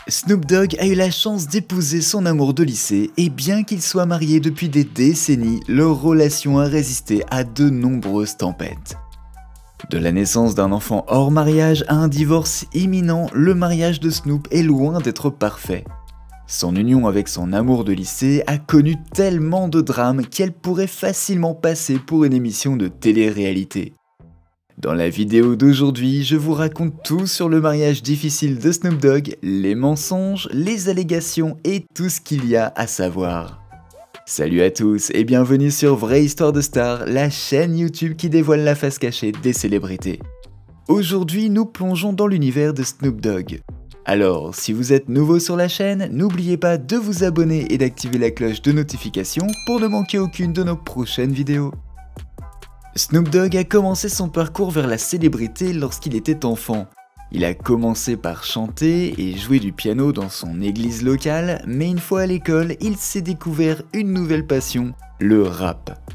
Snoop Dogg a eu la chance d'épouser son amour de lycée et bien qu'ils soient mariés depuis des décennies, leur relation a résisté à de nombreuses tempêtes. De la naissance d'un enfant hors mariage à un divorce imminent, le mariage de Snoop est loin d'être parfait. Son union avec son amour de lycée a connu tellement de drames qu'elle pourrait facilement passer pour une émission de télé-réalité. Dans la vidéo d'aujourd'hui, je vous raconte tout sur le mariage difficile de Snoop Dogg, les mensonges, les allégations et tout ce qu'il y a à savoir. Salut à tous et bienvenue sur Vraie Histoire de Star, la chaîne YouTube qui dévoile la face cachée des célébrités. Aujourd'hui, nous plongeons dans l'univers de Snoop Dogg. Alors, si vous êtes nouveau sur la chaîne, n'oubliez pas de vous abonner et d'activer la cloche de notification pour ne manquer aucune de nos prochaines vidéos. Snoop Dogg a commencé son parcours vers la célébrité lorsqu'il était enfant. Il a commencé par chanter et jouer du piano dans son église locale, mais une fois à l'école, il s'est découvert une nouvelle passion, le rap.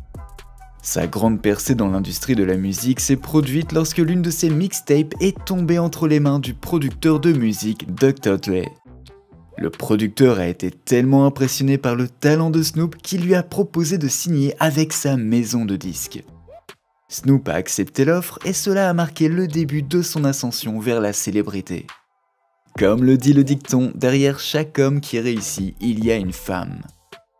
Sa grande percée dans l'industrie de la musique s'est produite lorsque l'une de ses mixtapes est tombée entre les mains du producteur de musique Dr. Dre. Le producteur a été tellement impressionné par le talent de Snoop qu'il lui a proposé de signer avec sa maison de disques. Snoop a accepté l'offre et cela a marqué le début de son ascension vers la célébrité. Comme le dit le dicton, derrière chaque homme qui réussit, il y a une femme.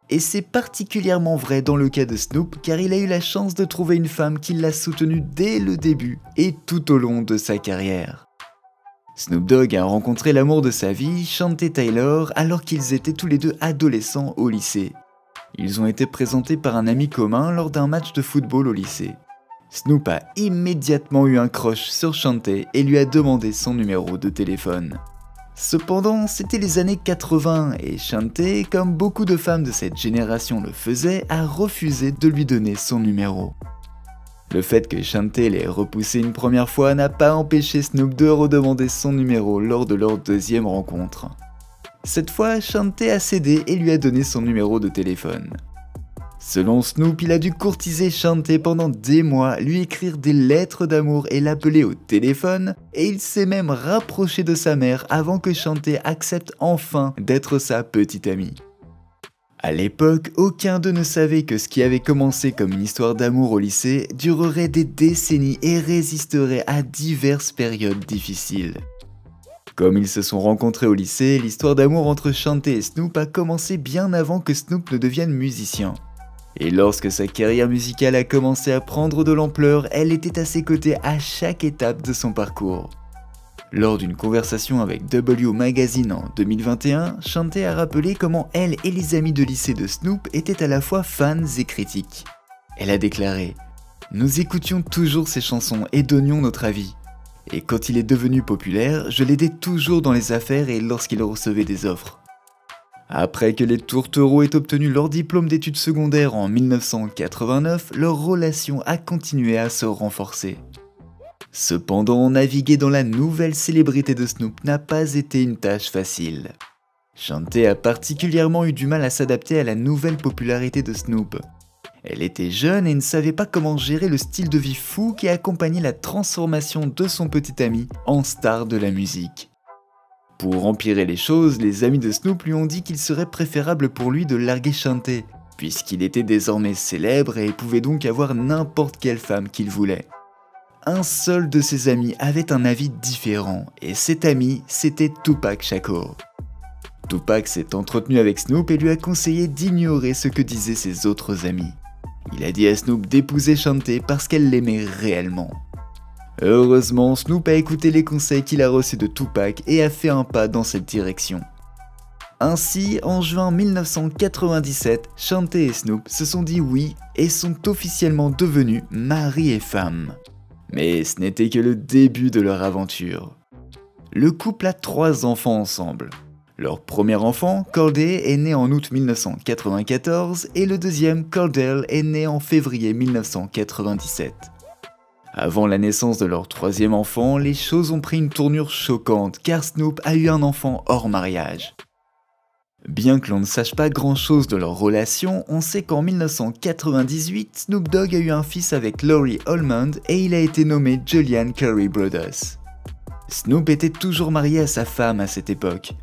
Et c'est particulièrement vrai dans le cas de Snoop car il a eu la chance de trouver une femme qui l'a soutenu dès le début et tout au long de sa carrière. Snoop Dogg a rencontré l'amour de sa vie, Chantay Taylor, alors qu'ils étaient tous les deux adolescents au lycée. Ils ont été présentés par un ami commun lors d'un match de football au lycée. Snoop a immédiatement eu un crush sur Chantay et lui a demandé son numéro de téléphone. Cependant, c'était les années 80 et Chantay, comme beaucoup de femmes de cette génération le faisaient, a refusé de lui donner son numéro. Le fait que Chantay l'ait repoussé une première fois n'a pas empêché Snoop de redemander son numéro lors de leur deuxième rencontre. Cette fois, Chantay a cédé et lui a donné son numéro de téléphone. Selon Snoop, il a dû courtiser Chantay pendant des mois, lui écrire des lettres d'amour et l'appeler au téléphone, et il s'est même rapproché de sa mère avant que Chantay accepte enfin d'être sa petite amie. À l'époque, aucun d'eux ne savait que ce qui avait commencé comme une histoire d'amour au lycée durerait des décennies et résisterait à diverses périodes difficiles. Comme ils se sont rencontrés au lycée, l'histoire d'amour entre Chantay et Snoop a commencé bien avant que Snoop ne devienne musicien. Et lorsque sa carrière musicale a commencé à prendre de l'ampleur, elle était à ses côtés à chaque étape de son parcours. Lors d'une conversation avec W Magazine en 2021, Chantay a rappelé comment elle et les amis de lycée de Snoop étaient à la fois fans et critiques. Elle a déclaré « Nous écoutions toujours ses chansons et donnions notre avis. Et quand il est devenu populaire, je l'aidais toujours dans les affaires et lorsqu'il recevait des offres. » Après que les tourtereaux aient obtenu leur diplôme d'études secondaires en 1989, leur relation a continué à se renforcer. Cependant, naviguer dans la nouvelle célébrité de Snoop n'a pas été une tâche facile. Chantay a particulièrement eu du mal à s'adapter à la nouvelle popularité de Snoop. Elle était jeune et ne savait pas comment gérer le style de vie fou qui accompagnait la transformation de son petit ami en star de la musique. Pour empirer les choses, les amis de Snoop lui ont dit qu'il serait préférable pour lui de larguer Chantay, puisqu'il était désormais célèbre et pouvait donc avoir n'importe quelle femme qu'il voulait. Un seul de ses amis avait un avis différent, et cet ami, c'était Tupac Shakur. Tupac s'est entretenu avec Snoop et lui a conseillé d'ignorer ce que disaient ses autres amis. Il a dit à Snoop d'épouser Chantay parce qu'elle l'aimait réellement. Heureusement, Snoop a écouté les conseils qu'il a reçus de Tupac et a fait un pas dans cette direction. Ainsi, en juin 1997, Chantay et Snoop se sont dit oui et sont officiellement devenus mari et femme. Mais ce n'était que le début de leur aventure. Le couple a 3 enfants ensemble. Leur premier enfant, Corday, est né en août 1994 et le deuxième, Cordell, est né en février 1997. Avant la naissance de leur troisième enfant, les choses ont pris une tournure choquante car Snoop a eu un enfant hors mariage. Bien que l'on ne sache pas grand chose de leur relation, on sait qu'en 1998, Snoop Dogg a eu un fils avec Laurie Holmond et il a été nommé Julian Curry Brothers. Snoop était toujours marié à sa femme à cette époque.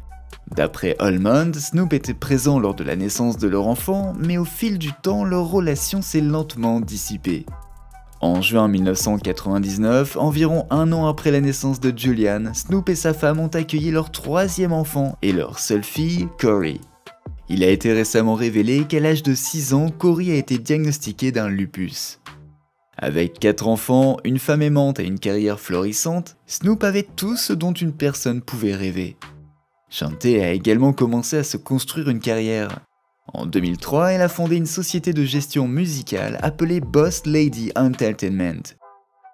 D'après Almond, Snoop était présent lors de la naissance de leur enfant, mais au fil du temps, leur relation s'est lentement dissipée. En juin 1999, environ un an après la naissance de Julian, Snoop et sa femme ont accueilli leur troisième enfant et leur seule fille, Corey. Il a été récemment révélé qu'à l'âge de 6 ans, Corey a été diagnostiqué d'un lupus. Avec 4 enfants, une femme aimante et une carrière florissante, Snoop avait tout ce dont une personne pouvait rêver. Chanté a également commencé à se construire une carrière. En 2003, elle a fondé une société de gestion musicale appelée Boss Lady Entertainment.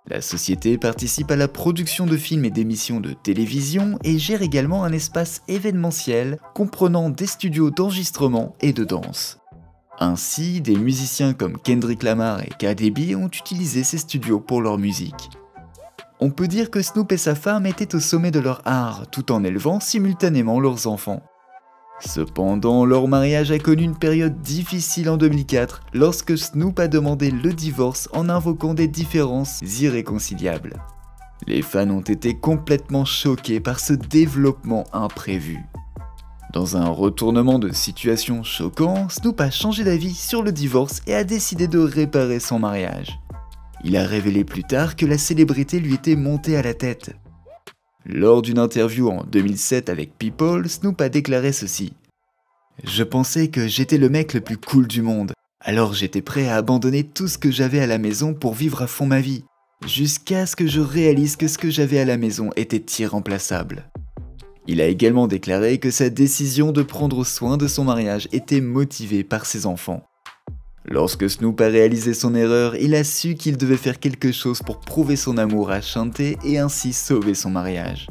La société participe à la production de films et d'émissions de télévision et gère également un espace événementiel comprenant des studios d'enregistrement et de danse. Ainsi, des musiciens comme Kendrick Lamar et Cardi B ont utilisé ces studios pour leur musique. On peut dire que Snoop et sa femme étaient au sommet de leur art, tout en élevant simultanément leurs enfants. Cependant, leur mariage a connu une période difficile en 2004, lorsque Snoop a demandé le divorce en invoquant des différences irréconciliables. Les fans ont été complètement choqués par ce développement imprévu. Dans un retournement de situation choquant, Snoop a changé d'avis sur le divorce et a décidé de réparer son mariage. Il a révélé plus tard que la célébrité lui était montée à la tête. Lors d'une interview en 2007 avec People, Snoop a déclaré ceci. « Je pensais que j'étais le mec le plus cool du monde, alors j'étais prêt à abandonner tout ce que j'avais à la maison pour vivre à fond ma vie, jusqu'à ce que je réalise que ce que j'avais à la maison était irremplaçable. » Il a également déclaré que sa décision de prendre soin de son mariage était motivée par ses enfants. Lorsque Snoop a réalisé son erreur, il a su qu'il devait faire quelque chose pour prouver son amour à Chanté et ainsi sauver son mariage.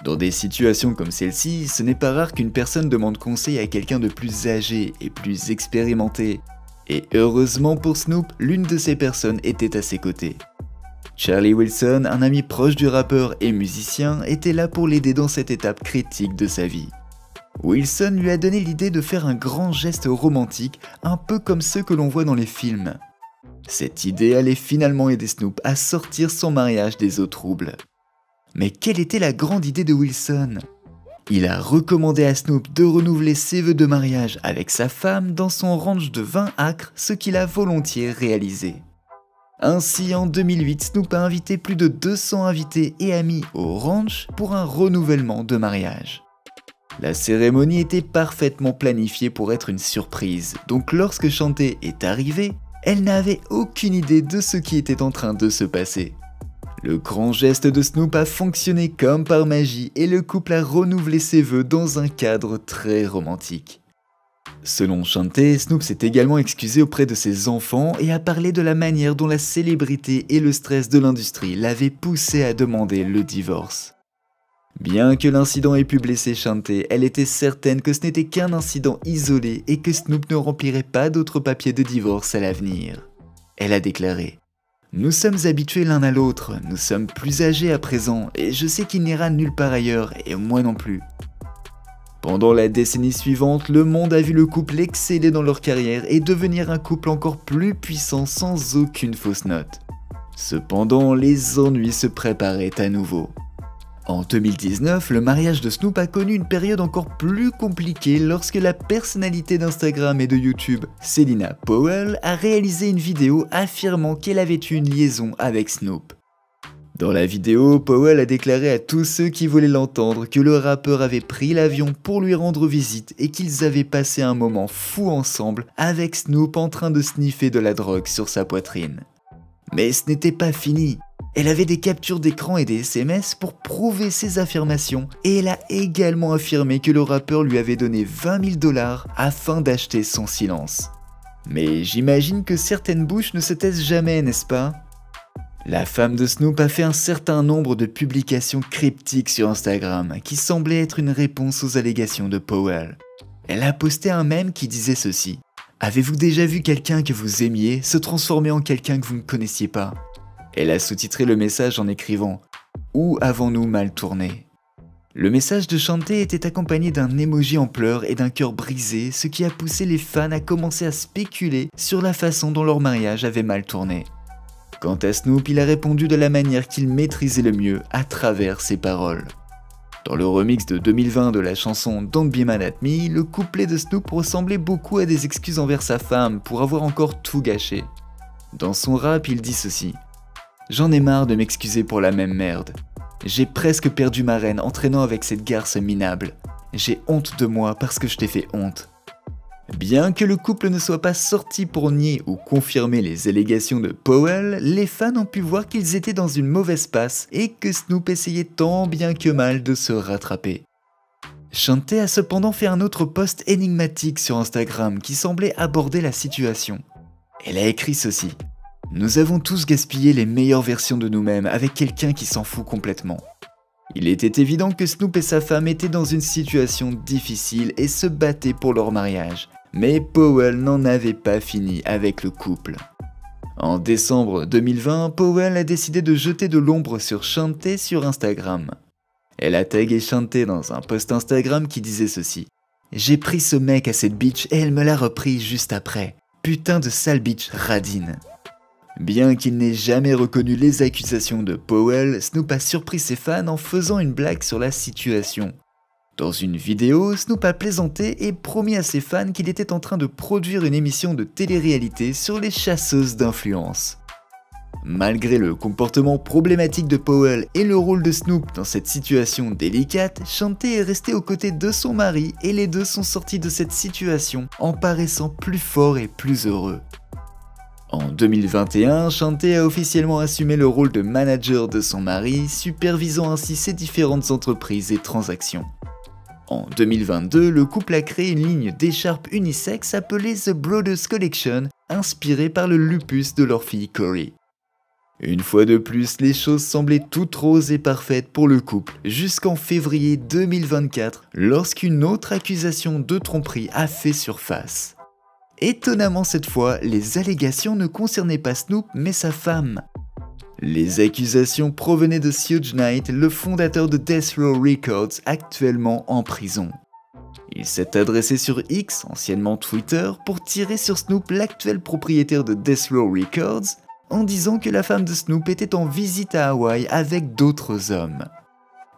Dans des situations comme celle-ci, ce n'est pas rare qu'une personne demande conseil à quelqu'un de plus âgé et plus expérimenté. Et heureusement pour Snoop, l'une de ces personnes était à ses côtés. Charlie Wilson, un ami proche du rappeur et musicien, était là pour l'aider dans cette étape critique de sa vie. Wilson lui a donné l'idée de faire un grand geste romantique, un peu comme ceux que l'on voit dans les films. Cette idée allait finalement aider Snoop à sortir son mariage des eaux troubles. Mais quelle était la grande idée de Wilson? Il a recommandé à Snoop de renouveler ses vœux de mariage avec sa femme dans son ranch de 20 acres, ce qu'il a volontiers réalisé. Ainsi, en 2008, Snoop a invité plus de 200 invités et amis au ranch pour un renouvellement de mariage. La cérémonie était parfaitement planifiée pour être une surprise, donc lorsque Chanté est arrivée, elle n'avait aucune idée de ce qui était en train de se passer. Le grand geste de Snoop a fonctionné comme par magie et le couple a renouvelé ses vœux dans un cadre très romantique. Selon Chanté, Snoop s'est également excusé auprès de ses enfants et a parlé de la manière dont la célébrité et le stress de l'industrie l'avaient poussé à demander le divorce. Bien que l'incident ait pu blesser Chanté, elle était certaine que ce n'était qu'un incident isolé et que Snoop ne remplirait pas d'autres papiers de divorce à l'avenir. Elle a déclaré « Nous sommes habitués l'un à l'autre, nous sommes plus âgés à présent et je sais qu'il n'ira nulle part ailleurs et moi non plus. » Pendant la décennie suivante, le monde a vu le couple exceller dans leur carrière et devenir un couple encore plus puissant sans aucune fausse note. Cependant, les ennuis se préparaient à nouveau. En 2019, le mariage de Snoop a connu une période encore plus compliquée lorsque la personnalité d'Instagram et de YouTube, Selena Powell, a réalisé une vidéo affirmant qu'elle avait eu une liaison avec Snoop. Dans la vidéo, Powell a déclaré à tous ceux qui voulaient l'entendre que le rappeur avait pris l'avion pour lui rendre visite et qu'ils avaient passé un moment fou ensemble avec Snoop en train de sniffer de la drogue sur sa poitrine. Mais ce n'était pas fini. Elle avait des captures d'écran et des SMS pour prouver ses affirmations et elle a également affirmé que le rappeur lui avait donné 20 000 $ afin d'acheter son silence. Mais j'imagine que certaines bouches ne se taisent jamais, n'est-ce pas ? La femme de Snoop a fait un certain nombre de publications cryptiques sur Instagram qui semblaient être une réponse aux allégations de Powell. Elle a posté un mème qui disait ceci. « Avez-vous déjà vu quelqu'un que vous aimiez se transformer en quelqu'un que vous ne connaissiez pas ?» Elle a sous-titré le message en écrivant « Où avons-nous mal tourné ?» Le message de Chanté était accompagné d'un emoji en pleurs et d'un cœur brisé, ce qui a poussé les fans à commencer à spéculer sur la façon dont leur mariage avait mal tourné. Quant à Snoop, il a répondu de la manière qu'il maîtrisait le mieux à travers ses paroles. Dans le remix de 2020 de la chanson Don't Be Mad at Me, le couplet de Snoop ressemblait beaucoup à des excuses envers sa femme pour avoir encore tout gâché. Dans son rap, il dit ceci: « J'en ai marre de m'excuser pour la même merde. J'ai presque perdu ma reine en traînant avec cette garce minable. J'ai honte de moi parce que je t'ai fait honte. » Bien que le couple ne soit pas sorti pour nier ou confirmer les allégations de Powell, les fans ont pu voir qu'ils étaient dans une mauvaise passe et que Snoop essayait tant bien que mal de se rattraper. Shanté a cependant fait un autre post énigmatique sur Instagram qui semblait aborder la situation. Elle a écrit ceci: « Nous avons tous gaspillé les meilleures versions de nous-mêmes avec quelqu'un qui s'en fout complètement. » Il était évident que Snoop et sa femme étaient dans une situation difficile et se battaient pour leur mariage. Mais Powell n'en avait pas fini avec le couple. En décembre 2020, Powell a décidé de jeter de l'ombre sur Shanté sur Instagram. Elle a tagué Shanté dans un post Instagram qui disait ceci: « J'ai pris ce mec à cette bitch et elle me l'a repris juste après. Putain de sale bitch radine. » Bien qu'il n'ait jamais reconnu les accusations de Powell, Snoop a surpris ses fans en faisant une blague sur la situation. Dans une vidéo, Snoop a plaisanté et promis à ses fans qu'il était en train de produire une émission de télé-réalité sur les chasseuses d'influence. Malgré le comportement problématique de Powell et le rôle de Snoop dans cette situation délicate, Shanté est restée aux côtés de son mari et les deux sont sortis de cette situation en paraissant plus forts et plus heureux. En 2021, Shanté a officiellement assumé le rôle de manager de son mari, supervisant ainsi ses différentes entreprises et transactions. En 2022, le couple a créé une ligne d'écharpes unisex appelée The Brothers Collection, inspirée par le lupus de leur fille Corey. Une fois de plus, les choses semblaient toutes roses et parfaites pour le couple, jusqu'en février 2024, lorsqu'une autre accusation de tromperie a fait surface. Étonnamment cette fois, les allégations ne concernaient pas Snoop mais sa femme. Les accusations provenaient de Suge Knight, le fondateur de Death Row Records, actuellement en prison. Il s'est adressé sur X, anciennement Twitter, pour tirer sur Snoop, l'actuel propriétaire de Death Row Records, en disant que la femme de Snoop était en visite à Hawaï avec d'autres hommes.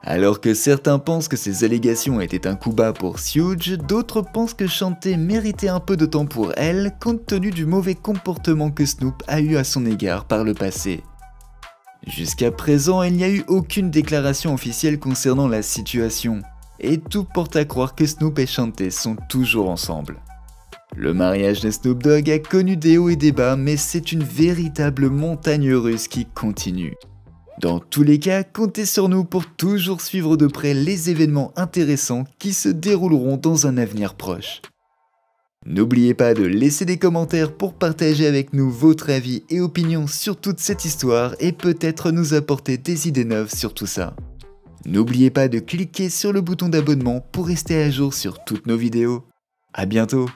Alors que certains pensent que ces allégations étaient un coup bas pour Suge, d'autres pensent que Shanté méritait un peu de temps pour elle, compte tenu du mauvais comportement que Snoop a eu à son égard par le passé. Jusqu'à présent, il n'y a eu aucune déclaration officielle concernant la situation, et tout porte à croire que Snoop et Shanté sont toujours ensemble. Le mariage de Snoop Dogg a connu des hauts et des bas, mais c'est une véritable montagne russe qui continue. Dans tous les cas, comptez sur nous pour toujours suivre de près les événements intéressants qui se dérouleront dans un avenir proche. N'oubliez pas de laisser des commentaires pour partager avec nous votre avis et opinions sur toute cette histoire et peut-être nous apporter des idées neuves sur tout ça. N'oubliez pas de cliquer sur le bouton d'abonnement pour rester à jour sur toutes nos vidéos. À bientôt!